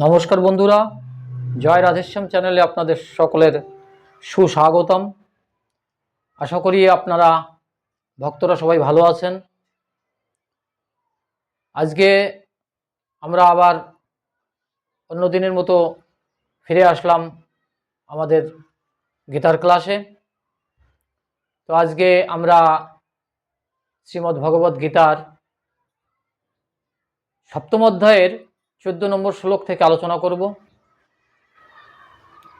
নমস্কার বন্ধুরা, জয় রাধেশ্যাম চ্যানেলে আপনাদের সকলের সুস্বাগতম। আশা করি আপনারা ভক্তরা সবাই ভালো আছেন। আজকে আমরা আবার অন্য দিনের মতো ফিরে আসলাম আমাদের গীতার ক্লাসে। তো আজকে আমরা শ্রীমদ্ ভগবদ গীতার 7ম অধ্যায়ের 14 নম্বর শ্লোক থেকে আলোচনা করব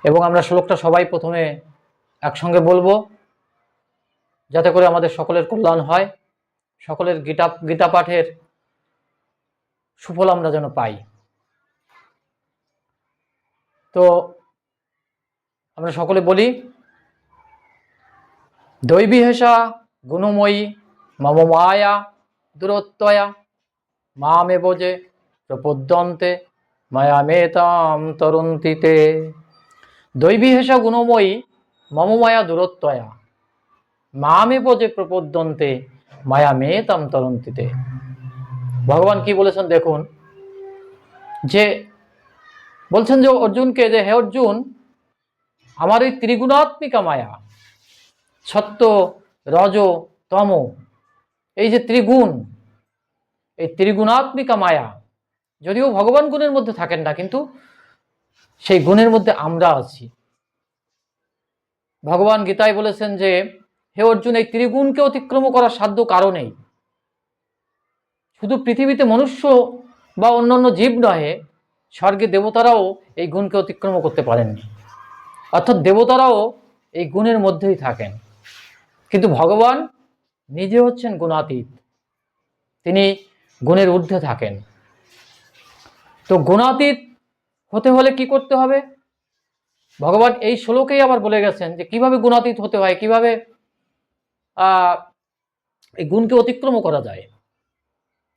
এবং আমরা শ্লোকটা সবাই প্রথমে একসঙ্গে বলবো, যাতে করে আমাদের সকলের কল্যাণ হয়, সকলের গীতা পাঠের সুফল আমরা যেন পাই। তো আমরা সকলে বলি, দৈবীহেষা গুণময়ী মম মায়া দূরত্বয়া মামেব যে প্রপদ্যন্তে মায়ামেতাম তরন্তিতে। দৈবীহেষা গুণময়ী মম মায়া দূরত্বয়া মামেব যে প্রপদ্যন্তে মায়ামেতাম তরন্তিতে। ভগবান কি বলেছেন দেখুন, যে বলছেন যে অর্জুনকে, যে হে অর্জুন, আমার এই ত্রিগুণাত্মিকা মায়া, সত্য রজ তম, এই যে ত্রিগুণ, এই ত্রিগুণাত্মিকা মায়া, যদিও ভগবান গুণের মধ্যে থাকেন না, কিন্তু সেই গুণের মধ্যে আমরা আছি। ভগবান গীতায় বলেছেন যে হে অর্জুন, এই ত্রিগুণকে অতিক্রম করার সাধ্য কারো নেই। শুধু পৃথিবীতে মনুষ্য বা অন্যান্য জীব নহে, স্বর্গে দেবতারাও এই গুণকে অতিক্রম করতে পারেননি। অর্থাৎ দেবতারাও এই গুণের মধ্যেই থাকেন, কিন্তু ভগবান নিজে হচ্ছেন গুণাতীত, তিনি গুণের ঊর্ধ্বে থাকেন। তো গুণাতীত হতে হলে কি করতে হবে, ভগবান এই শ্লোকেই আবার বলে গেছেন যে কিভাবে গুণাতীত হতে হয়, কিভাবে এই গুণকে অতিক্রম করা যায়।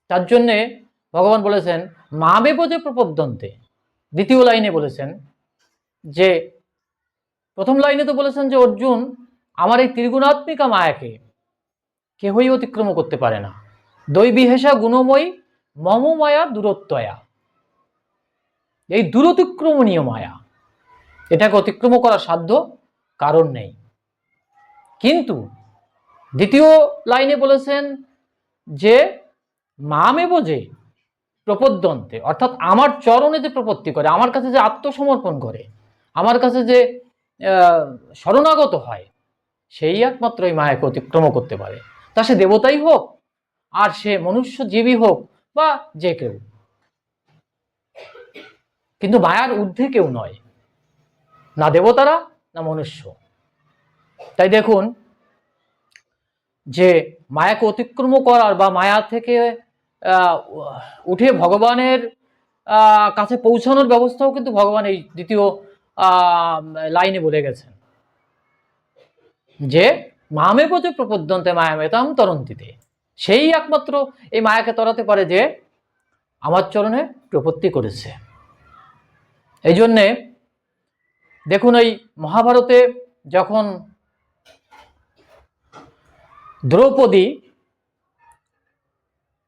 তার জন্যে ভগবান বলেছেন মামেব যে প্রপদ্যন্তে। দ্বিতীয় লাইনে বলেছেন যে, প্রথম লাইনে তো বলেছেন যে অর্জুন, আমার এই ত্রিগুণাত্মিকা মায়াকে কেহই অতিক্রম করতে পারে না। দৈবীহেষা গুণময়ী মম মায়া দূরত্বয়া, এই দূরতিক্রমণীয় মায়া, এটাকে অতিক্রম করার সাধ্য কারণ নেই। কিন্তু দ্বিতীয় লাইনে বলেছেন যে মামেব যে প্রপদ্যন্তে, অর্থাৎ আমার চরণে যে প্রপত্তি করে, আমার কাছে যে আত্মসমর্পণ করে, আমার কাছে যে শরণাগত হয়, সেই একমাত্র এই মায়াকে অতিক্রম করতে পারে। তা সে দেবতাই হোক, আর সে মনুষ্য জীবই হোক, বা যে কেউ, কিন্তু মায়ার ঊর্ধ্বে কেউ নয়, না দেবতারা না মনুষ্য। তাই দেখুন যে মায়াকে অতিক্রম করার বা মায়া থেকে উঠে ভগবানের কাছে পৌঁছানোর ব্যবস্থাও কিন্তু ভগবান এই দ্বিতীয় লাইনে বলে গেছেন যে মামেব যে প্রপদ্যন্তে মায়ামেতাম তরন্তিতে। সেই একমাত্র এই মায়াকে তরাতে পারে যে আমার চরণে প্রপত্তি করেছে। এই জন্যে দেখুন, এই মহাভারতে যখন দ্রৌপদী,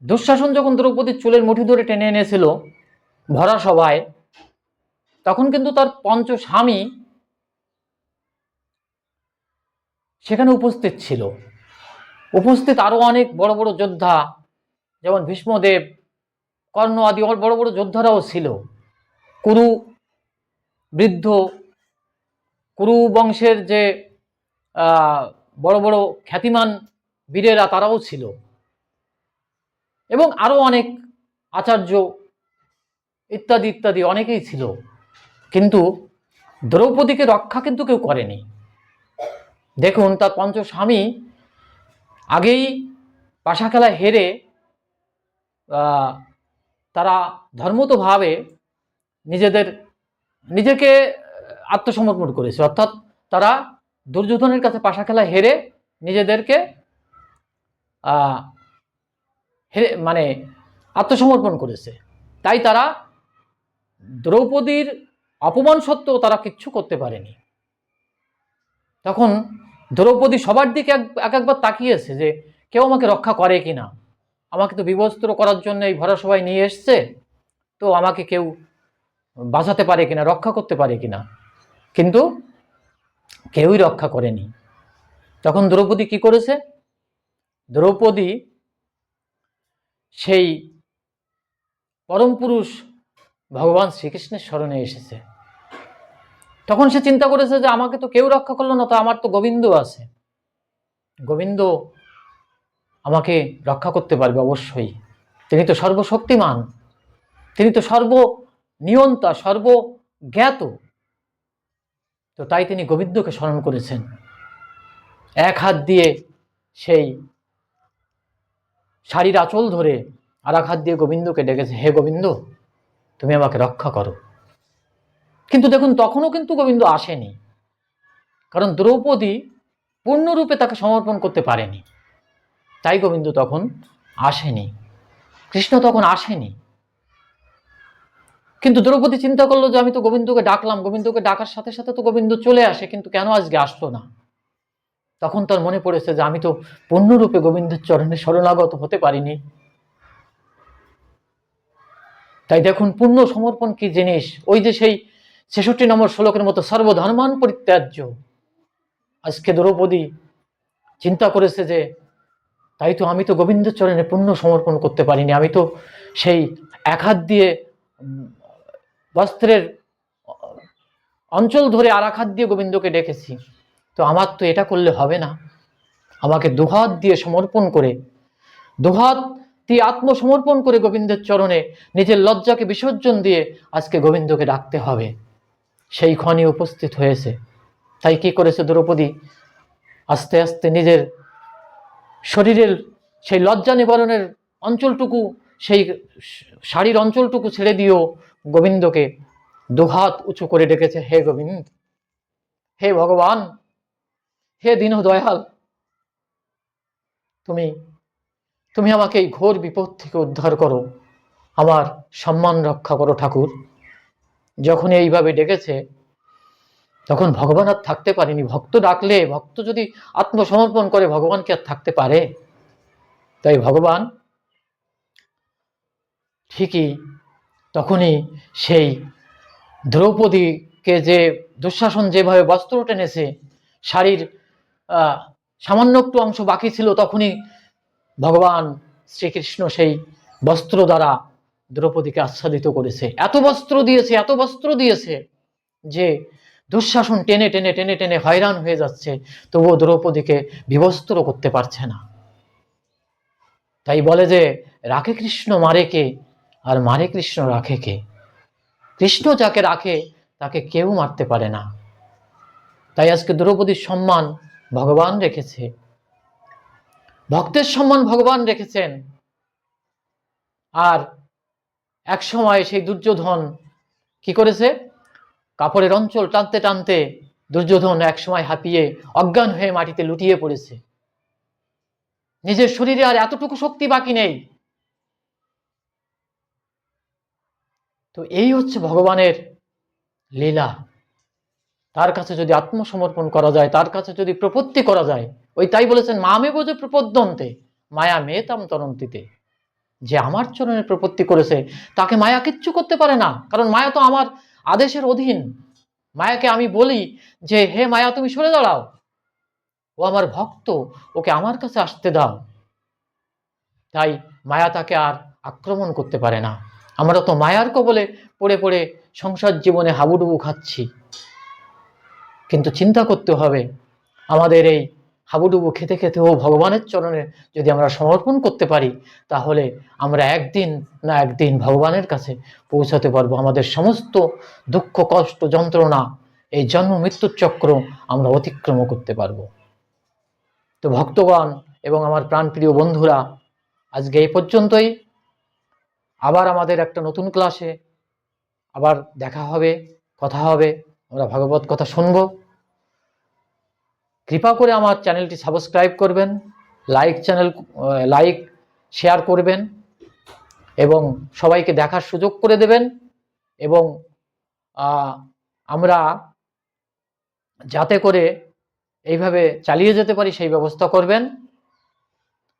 দুঃশাসন যখন দ্রৌপদীর চুলের মুঠি ধরে টেনে এনেছিল ভরা সভায়, তখন কিন্তু তার পঞ্চ স্বামী সেখানে উপস্থিত ছিল। উপস্থিত আরো অনেক বড় বড় যোদ্ধা, যেমন ভীষ্মদেব, কর্ণ আদি বড় বড় যোদ্ধারাও ছিল। কুরু বৃদ্ধ, কুরু বংশের যে বড় বড় খ্যাতিমান বীরেরা, তারাও ছিল, এবং আরো অনেক আচার্য ইত্যাদি ইত্যাদি অনেকেই ছিল। কিন্তু দ্রৌপদীকে রক্ষা কিন্তু কেউ করেনি। দেখুন, তার পঞ্চস্বামী আগেই পাশা খেলায় হেরে তারা ধর্মতভাবে নিজেকে আত্মসমর্পণ করেছে। অর্থাৎ তারা দুর্যোধনের কাছে পাশা খেলায় হেরে নিজেদেরকে মানে আত্মসমর্পণ করেছে। তাই তারা দ্রৌপদীর অপমান সত্ত্বেও তারা কিচ্ছু করতে পারেনি। তখন দ্রৌপদী সবার দিকে একবার তাকিয়েছে যে কেউ আমাকে রক্ষা করে কিনা, আমাকে তো বিবস্ত্র করার জন্য এই ভরা সবাই নিয়ে এসছে, তো আমাকে কেউ বাঁচাতে পারে কিনা, রক্ষা করতে পারে কিনা, কিন্তু কেউই রক্ষা করেনি। তখন দ্রৌপদী কি করেছে? দ্রৌপদী সেই পরম পুরুষ ভগবান শ্রীকৃষ্ণের শরণে এসেছে। তখন সে চিন্তা করেছে যে আমাকে তো কেউ রক্ষা করলো না, তো আমার তো গোবিন্দ আছে, গোবিন্দ আমাকে রক্ষা করতে পারবে অবশ্যই, তিনি তো সর্বশক্তিমান, তিনি তো সর্বনিয়ন্তা, সর্বজ্ঞাত। তো তাই তিনি গোবিন্দকে স্মরণ করেছেন। এক হাত দিয়ে সেই শাড়ির আঁচল ধরে আর এক হাত দিয়ে গোবিন্দকে ডেকেছে, হে গোবিন্দ তুমি আমাকে রক্ষা করো। কিন্তু দেখুন তখনও কিন্তু গোবিন্দ আসেনি, কারণ দ্রৌপদী পূর্ণরূপে তাকে সমর্পণ করতে পারেনি, তাই গোবিন্দ তখন আসেনি, কৃষ্ণ তখন আসেনি। কিন্তু দ্রৌপদী চিন্তা করলো যে আমি তো গোবিন্দকে ডাকলাম, গোবিন্দকে ডাকার সাথে সাথে তো গোবিন্দ চলে আসে, কিন্তু কেন আজকে আসলো না? তখন তার মনে পড়েছে যে আমি তো পূর্ণরূপে গোবিন্দের চরণে শরণাগত হতে পারিনি। তাই দেখুন পূর্ণ সমর্পণ কি জিনিস। ওই যে সেই ৬৬ নম্বর শ্লোকের মতো সর্বধর্মান পরিত্যাজ্য। আজকে দ্রৌপদী চিন্তা করেছে যে তাই তো আমি তো গোবিন্দের চরণে পূর্ণ সমর্পণ করতে পারিনি, আমি তো সেই এক হাত দিয়ে বস্ত্রের অঞ্চল ধরে আর এক হাত দিয়ে গোবিন্দকে ডেকেছি, তো আমার তো এটা করলে হবে না, আমাকে দুহাত দিয়ে সমর্পণ করে, দুহাত দিয়ে আত্মসমর্পণ করে গোবিন্দের চরণে নিজের লজ্জাকে বিসর্জন দিয়ে আজকে গোবিন্দকে ডাকতে হবে। সেই ক্ষণে উপস্থিত হয়েছে। তাই কি করেছে দ্রৌপদী? আস্তে আস্তে নিজের শরীরের সেই লজ্জা নিবারণের অঞ্চলটুকু, সেই শাড়ির অঞ্চলটুকু ছেড়ে দিয়েও গোবিন্দকে দুহাত উঁচু করে ডেকেছে, হে গোবিন্দ, হে ভগবান, হে দীন দয়াল, তুমি তুমি আমাকে এই ঘোর বিপদ থেকে উদ্ধার করো, আমার সম্মান রক্ষা করো ঠাকুর। যখন এইভাবে ডেকেছে তখন ভগবান আর থাকতে পারেনি। ভক্ত ডাকলে, ভক্ত যদি আত্মসমর্পণ করে, ভগবান কি আর থাকতে পারে? তাই ভগবান ঠিকই তখনই সেই দ্রৌপদীকে, যে দুঃশাসন যেভাবে বস্ত্র টেনেছে, শাড়ির সামান্য একটু অংশ বাকি ছিল, তখনই ভগবান শ্রীকৃষ্ণ সেই বস্ত্র দ্বারা দ্রৌপদীকে আচ্ছাদিত করেছে। এত বস্ত্র দিয়েছে, এত বস্ত্র দিয়েছে যে দুঃশাসন টেনে টেনে টেনে টেনে হয়রান হয়ে যাচ্ছে, তবুও দ্রৌপদীকে বিবস্ত্র করতে পারছে না। তাই বলে যে রাখে কৃষ্ণ মারে কে, আর মারে কৃষ্ণ রাখে কে। কৃষ্ণ যাকে রাখে তাকে কেউ মারতে পারে না। তাই আজকে দ্রৌপদীর সম্মান ভগবান রেখেছে, ভক্তের সম্মান ভগবান রেখেছেন। আর এক সময় সেই দুর্যোধন কি করেছে? কাপড়ের অঞ্চল টানতে টানতে দুর্যোধন এক সময় হাঁপিয়ে অজ্ঞান হয়ে মাটিতে লুটিয়ে পড়েছে। নিজের শরীরে আর এতটুকু শক্তি বাকি নেই। তো এই হচ্ছে ভগবানের লীলা। তার কাছে যদি আত্মসমর্পণ করা যায়, তার কাছে যদি প্রপত্তি করা যায়, ওই তাই বলেছেন মামে বোঝে প্রপদ্যন্তে মায়া মেতাম তরন্তিতে। যে আমার চরণে প্রপত্তি করেছে তাকে মায়া কিচ্ছু করতে পারে না, কারণ মায়া তো আমার আদেশের অধীন। মায়াকে আমি বলি যে হে মায়া তুমি সরে দাঁড়াও, ও আমার ভক্ত, ওকে আমার কাছে আসতে দাও। তাই মায়া তাকে আর আক্রমণ করতে পারে না। আমরা তো মায়ার কবলে পড়ে পড়ে সংসার জীবনে হাবুডুবু খাচ্ছি। কিন্তু চিন্তা করতে হবে, আমাদের এই হাবুডুবু খেতে খেতেও ভগবানের চরণে যদি আমরা সমর্পণ করতে পারি, তাহলে আমরা একদিন না একদিন ভগবানের কাছে পৌঁছাতে পারবো। আমাদের সমস্ত দুঃখ কষ্ট যন্ত্রণা, এই জন্ম মৃত্যুর চক্র আমরা অতিক্রম করতে পারবো। তো ভক্তগণ এবং আমার প্রাণপ্রিয় বন্ধুরা, আজকে এই পর্যন্তই। আবার আমাদের একটা নতুন ক্লাসে আবার দেখা হবে, কথা হবে, আমরা ভাগবত কথা শুনবো। কৃপা করে আমার চ্যানেলটি সাবস্ক্রাইব করবেন, লাইক শেয়ার করবেন এবং সবাইকে দেখার সুযোগ করে দেবেন, এবং আমরা যাতে করে এইভাবে চালিয়ে যেতে পারি সেই ব্যবস্থা করবেন।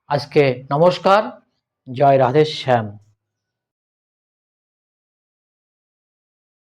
আজকে নমস্কার, জয় রাধে শ্যাম।